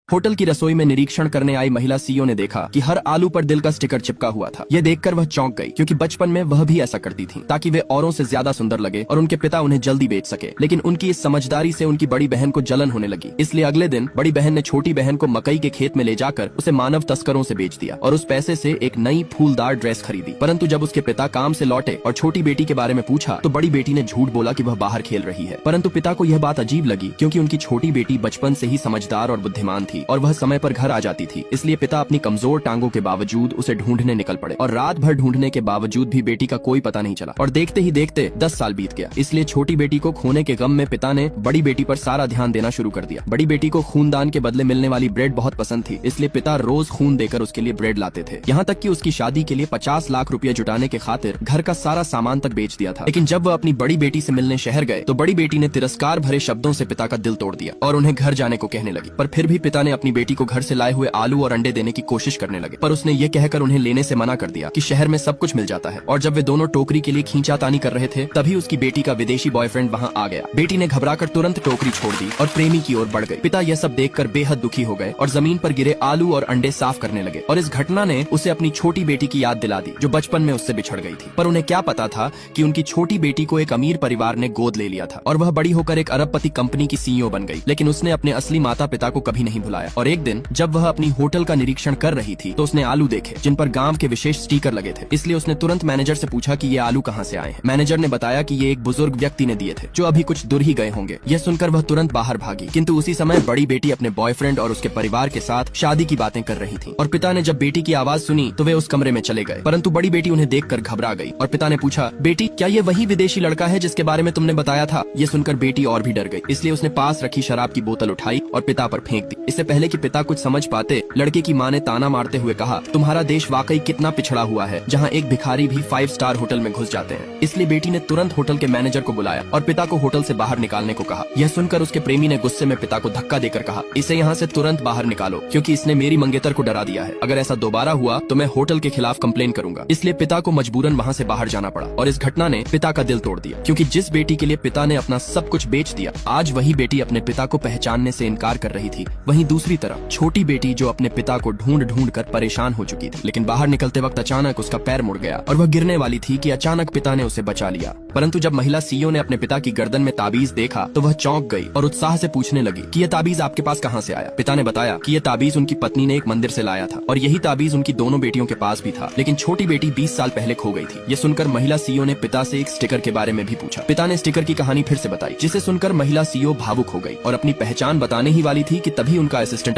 Hotel की रसोई में निरीक्षण करने आई महिला सीईओ ने देखा कि हर आलू पर दिल का स्टिकर चिपका हुआ था। यह देखकर वह चौंक गई, क्योंकि बचपन में वह भी ऐसा करती थी ताकि वे औरों से ज्यादा सुंदर लगे और उनके पिता उन्हें जल्दी बेच सके। लेकिन उनकी इस समझदारी से उनकी बड़ी बहन को जलन होने लगी। इसलिए अगले दिन बड़ी बहन ने छोटी बहन को मकई के खेत में ले जाकर उसे मानव तस्करों से बेच दिया और उस पैसे से एक नई फूलदार ड्रेस खरीदी। परंतु जब उसके पिता काम से लौटे और छोटी बेटी के बारे में पूछा तो बड़ी बेटी ने झूठ बोला कि वह बाहर खेल रही है। परंतु पिता को यह बात अजीब लगी, क्योंकि उनकी छोटी बेटी बचपन से ही समझदार और बुद्धिमान थी और वह समय पर घर आ जाती थी। इसलिए पिता अपनी कमजोर टांगों के बावजूद उसे ढूंढने निकल पड़े और रात भर ढूंढने के बावजूद भी बेटी का कोई पता नहीं चला और देखते ही देखते 10 साल बीत गया। इसलिए छोटी बेटी को खोने के गम में पिता ने बड़ी बेटी पर सारा ध्यान देना शुरू कर दिया। बड़ी बेटी को खूनदान के बदले मिलने वाली ब्रेड बहुत पसंद थी, इसलिए पिता रोज खून देकर उसके लिए ब्रेड लाते थे। यहाँ तक कि उसकी शादी के लिए 50 लाख रुपया जुटाने के खातिर घर का सारा सामान तक बेच दिया था। लेकिन जब वह अपनी बड़ी बेटी से मिलने शहर गए तो बड़ी बेटी ने तिरस्कार भरे शब्दों से पिता का दिल तोड़ दिया और उन्हें घर जाने को कहने लगी। पर फिर भी पिता ने अपनी बेटी को घर से लाए हुए आलू और अंडे देने की कोशिश करने लगे, पर उसने ये कहकर उन्हें लेने से मना कर दिया कि शहर में सब कुछ मिल जाता है। और जब वे दोनों टोकरी के लिए खींचातानी कर रहे थे तभी उसकी बेटी का विदेशी बॉयफ्रेंड वहाँ आ गया। बेटी ने घबराकर तुरंत टोकरी छोड़ दी और प्रेमी की ओर बढ़ गई। पिता यह सब देखकर बेहद दुखी हो गए और जमीन पर गिरे आलू और अंडे साफ करने लगे। और इस घटना ने उसे अपनी छोटी बेटी की याद दिला दी जो बचपन में उससे बिछड़ गई थी। पर उन्हें क्या पता था कि उनकी छोटी बेटी को एक अमीर परिवार ने गोद ले लिया था और वह बड़ी होकर एक अरबपति कंपनी की सीईओ बन गई। लेकिन उसने अपने असली माता पिता को कभी नहीं भुलाया। और एक दिन जब वह अपनी होटल का निरीक्षण कर रही थी तो उसने आलू देखे जिन पर गांव के विशेष स्टिकर लगे थे। इसलिए उसने तुरंत मैनेजर से पूछा कि ये आलू कहां से आए हैं। मैनेजर ने बताया कि ये एक बुजुर्ग व्यक्ति ने दिए थे जो अभी कुछ दूर ही गए होंगे। यह सुनकर वह तुरंत बाहर भागी, किंतु उसी समय बड़ी बेटी अपने बॉयफ्रेंड और उसके परिवार के साथ शादी की बातें कर रही थी। और पिता ने जब बेटी की आवाज सुनी तो वे उस कमरे में चले गए। परंतु बड़ी बेटी उन्हें देखकर घबरा गई और पिता ने पूछा, बेटी क्या ये वही विदेशी लड़का है जिसके बारे में तुमने बताया था? ये सुनकर बेटी और भी डर गई। इसलिए उसने पास रखी शराब की बोतल उठाई और पिता पर फेंक दी। इससे पहले कि पिता कुछ समझ पाते, लड़के की माँ ने ताना मारते हुए कहा, तुम्हारा देश वाकई कितना पिछड़ा हुआ है जहाँ एक भिखारी भी 5 स्टार होटल में घुस जाते हैं। इसलिए बेटी ने तुरंत होटल के मैनेजर को बुलाया और पिता को होटल से बाहर निकालने को कहा। यह सुनकर उसके प्रेमी ने गुस्से में पिता को धक्का देकर कहा, इसे यहाँ से तुरंत बाहर निकालो, क्योंकि इसने मेरी मंगेतर को डरा दिया है। अगर ऐसा दोबारा हुआ तो मैं होटल के खिलाफ कंप्लेन करूंगा। इसलिए पिता को मजबूरन वहाँ से बाहर जाना पड़ा और इस घटना ने पिता का दिल तोड़ दिया, क्योंकि जिस बेटी के लिए पिता ने अपना सब कुछ बेच दिया, आज वही बेटी अपने पिता को पहचानने से इनकार कर रही थी। वहीं दूसरी तरफ छोटी बेटी जो अपने पिता को ढूंढ ढूंढ कर परेशान हो चुकी थी। लेकिन बाहर निकलते वक्त अचानक उसका पैर मुड़ गया और वह गिरने वाली थी कि अचानक पिता ने उसे बचा लिया। परंतु जब महिला सीईओ ने अपने पिता की गर्दन में ताबीज देखा तो वह चौंक गई और उत्साह से पूछने लगी कि यह ताबीज आपके पास कहां से आया? पिता ने बताया कि यह ताबीज उनकी पत्नी ने एक मंदिर से लाया था और यही ताबीज उनकी दोनों बेटियों के पास भी था। लेकिन छोटी बेटी 20 साल पहले खो गई थी। ये सुनकर महिला सीईओ ने पिता से एक स्टिकर के बारे में भी पूछा। पिता ने स्टिकर की कहानी फिर से बताई, जिसे सुनकर महिला सीईओ भावुक हो गई और अपनी पहचान बताने ही वाली थी कि तभी उनका असिस्टेंट